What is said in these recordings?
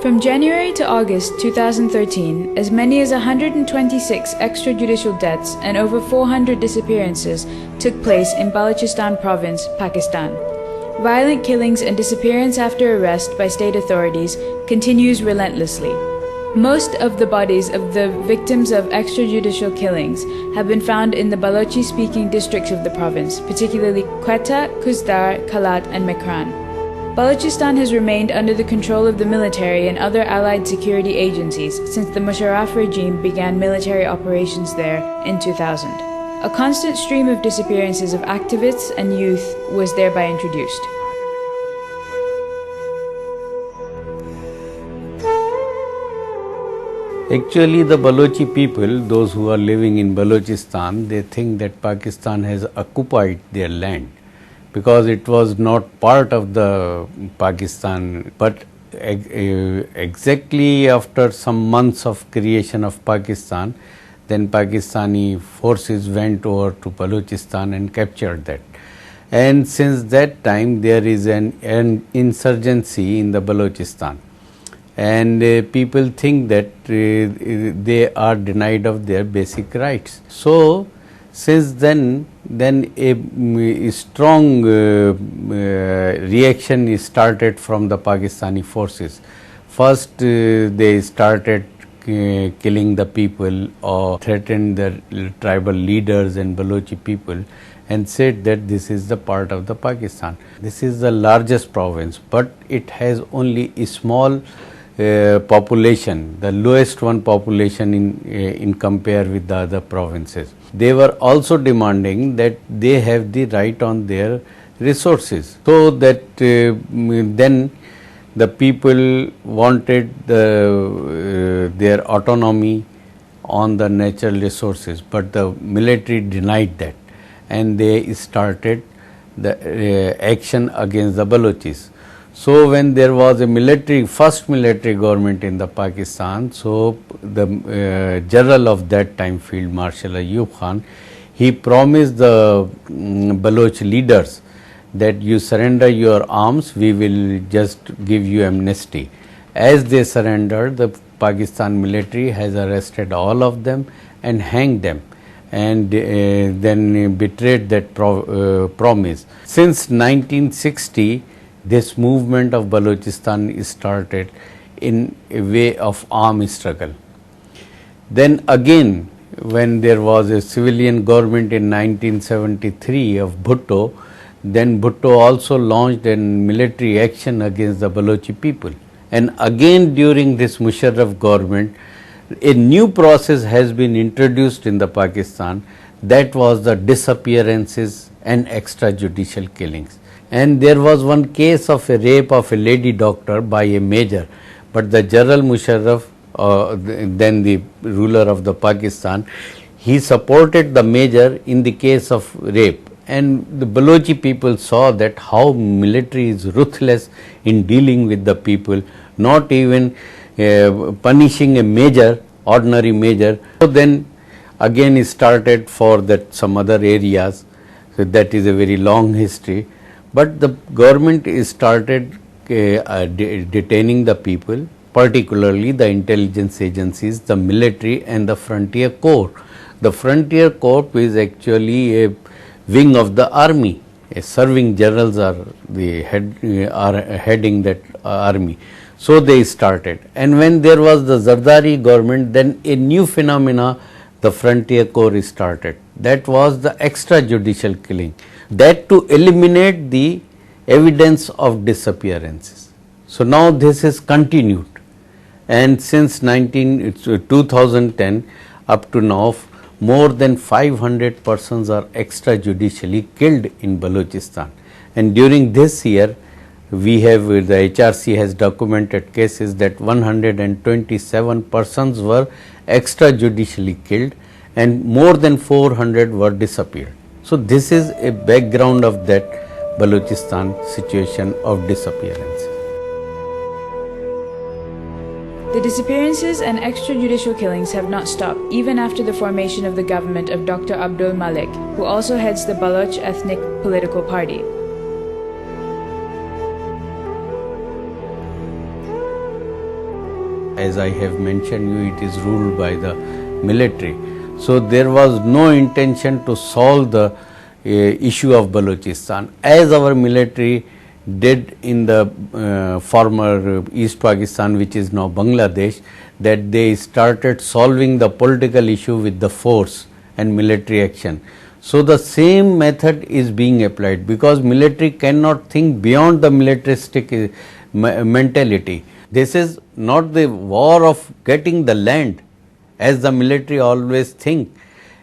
From January to August 2013, as many as 126 extrajudicial deaths and over 400 disappearances took place in Balochistan province, Pakistan. Violent killings and disappearance after arrest by state authorities continues relentlessly. Most of the bodies of the victims of extrajudicial killings have been found in the Balochi-speaking districts of the province, particularly Quetta, Kuzdar, Kalat and Mekran. Balochistan has remained under the control of the military and other allied security agencies since the Musharraf regime began military operations there in 2000. A constant stream of disappearances of activists and youth was thereby introduced. Actually, the Balochi people, those who are living in Balochistan, they think that Pakistan has occupied their land, because it was not part of the Pakistan, but exactly after some months of creation of Pakistan, then Pakistani forces went over to Balochistan and captured that. And since that time there is an insurgency in the Balochistan, and people think that they are denied of their basic rights. So since then a strong reaction is started from the Pakistani forces. First they started killing the people or threatened the tribal leaders and Balochi people and said that this is the part of the Pakistan. This is the largest province, but it has only a small population, the lowest one population in compare with the other provinces. They were also demanding that they have the right on their resources, so that then the people wanted their autonomy on the natural resources, but the military denied that, and they started the action against the Balochis. So when there was a first military government in the Pakistan, so the general of that time, Field Marshal Ayub Khan, he promised the Baloch leaders that you surrender your arms, we will just give you amnesty. As they surrendered, the Pakistan military has arrested all of them and hanged them, and then betrayed that promise. Since 1960, this movement of Balochistan started in a way of armed struggle. Then again, when there was a civilian government in 1973 of Bhutto, then Bhutto also launched a military action against the Balochi people. And again during this Musharraf government, a new process has been introduced in the Pakistan, that was the disappearances and extrajudicial killings. And there was one case of a rape of a lady doctor by a major, but the General Musharraf, then the ruler of the Pakistan, he supported the major in the case of rape. And the Balochi people saw that how military is ruthless in dealing with the people, not even punishing a major, ordinary major. So then again it started for that some other areas, so that is a very long history. But the government started detaining the people, particularly the intelligence agencies, the military and the frontier corps. The frontier corps is actually a wing of the army. Serving generals are heading that army. So they started. And when there was the Zardari government, then a new phenomena, the frontier corps started. That was the extrajudicial killing. That to eliminate the evidence of disappearances. So now this is continued, and since 2010 up to now, more than 500 persons are extrajudicially killed in Balochistan. And during this year, we have, the HRC has documented cases that 127 persons were extrajudicially killed and more than 400 were disappeared. So this is a background of that Balochistan situation of disappearance. The disappearances and extrajudicial killings have not stopped even after the formation of the government of Dr. Abdul Malik, who also heads the Baloch ethnic political party. as I have mentioned you, it is ruled by the military. So there was no intention to solve the issue of Balochistan, as our military did in the former East Pakistan, which is now Bangladesh, that they started solving the political issue with the force and military action. So the same method is being applied, because military cannot think beyond the militaristic mentality. This is not the war of getting the land, as the military always think,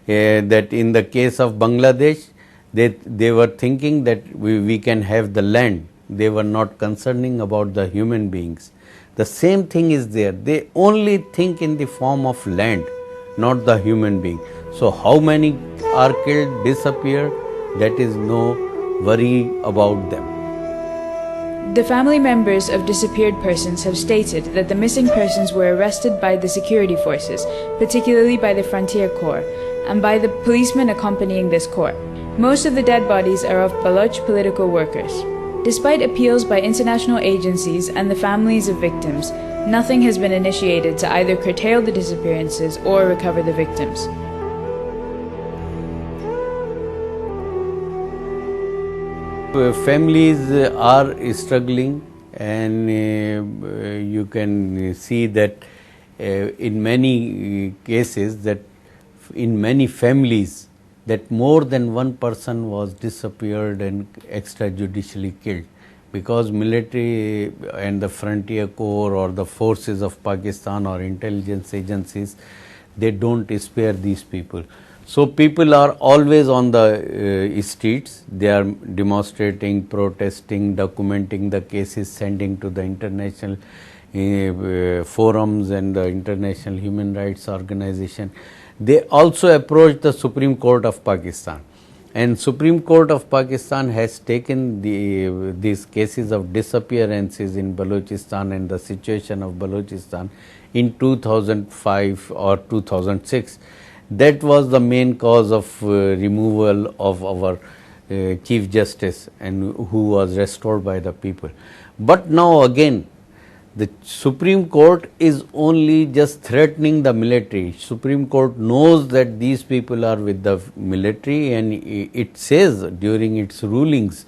that in the case of Bangladesh, they were thinking that we can have the land. They were not concerning about the human beings. The same thing is there. They only think in the form of land, not the human being. So how many are killed, disappear, that is no worry about them. The family members of disappeared persons have stated that the missing persons were arrested by the security forces, particularly by the Frontier Corps, and by the policemen accompanying this corps. Most of the dead bodies are of Baloch political workers. Despite appeals by international agencies and the families of victims, nothing has been initiated to either curtail the disappearances or recover the victims. Families are struggling, and you can see that in many cases, that in many families, that more than one person was disappeared and extrajudicially killed, because military and the Frontier Corps or the forces of Pakistan or intelligence agencies, they don't spare these people. So people are always on the streets. They are demonstrating, protesting, documenting the cases, sending to the international forums and the international human rights organization. They also approached the Supreme Court of Pakistan, and Supreme Court of Pakistan has taken these cases of disappearances in Balochistan and the situation of Balochistan in 2005 or 2006. That was the main cause of removal of our Chief Justice, and who was restored by the people. But now again, the Supreme Court is only just threatening the military. Supreme Court knows that these people are with the military, and it says during its rulings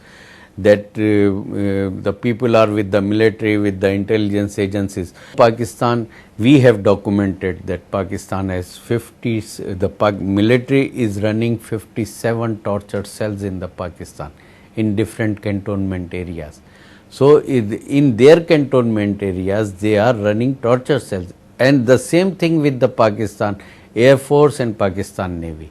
that the people are with the military, with the intelligence agencies. Pakistan, we have documented that Pakistan has the military is running 57 torture cells in the Pakistan in different cantonment areas. So in their cantonment areas, they are running torture cells, and the same thing with the Pakistan Air Force and Pakistan Navy.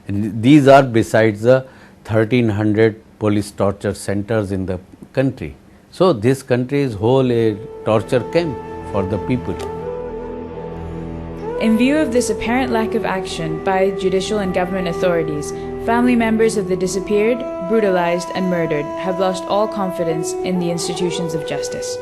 And these are besides the 1300 police torture centers in the country. So this country is whole a torture camp for the people. In view of this apparent lack of action by judicial and government authorities, family members of the disappeared, brutalized, and murdered have lost all confidence in the institutions of justice.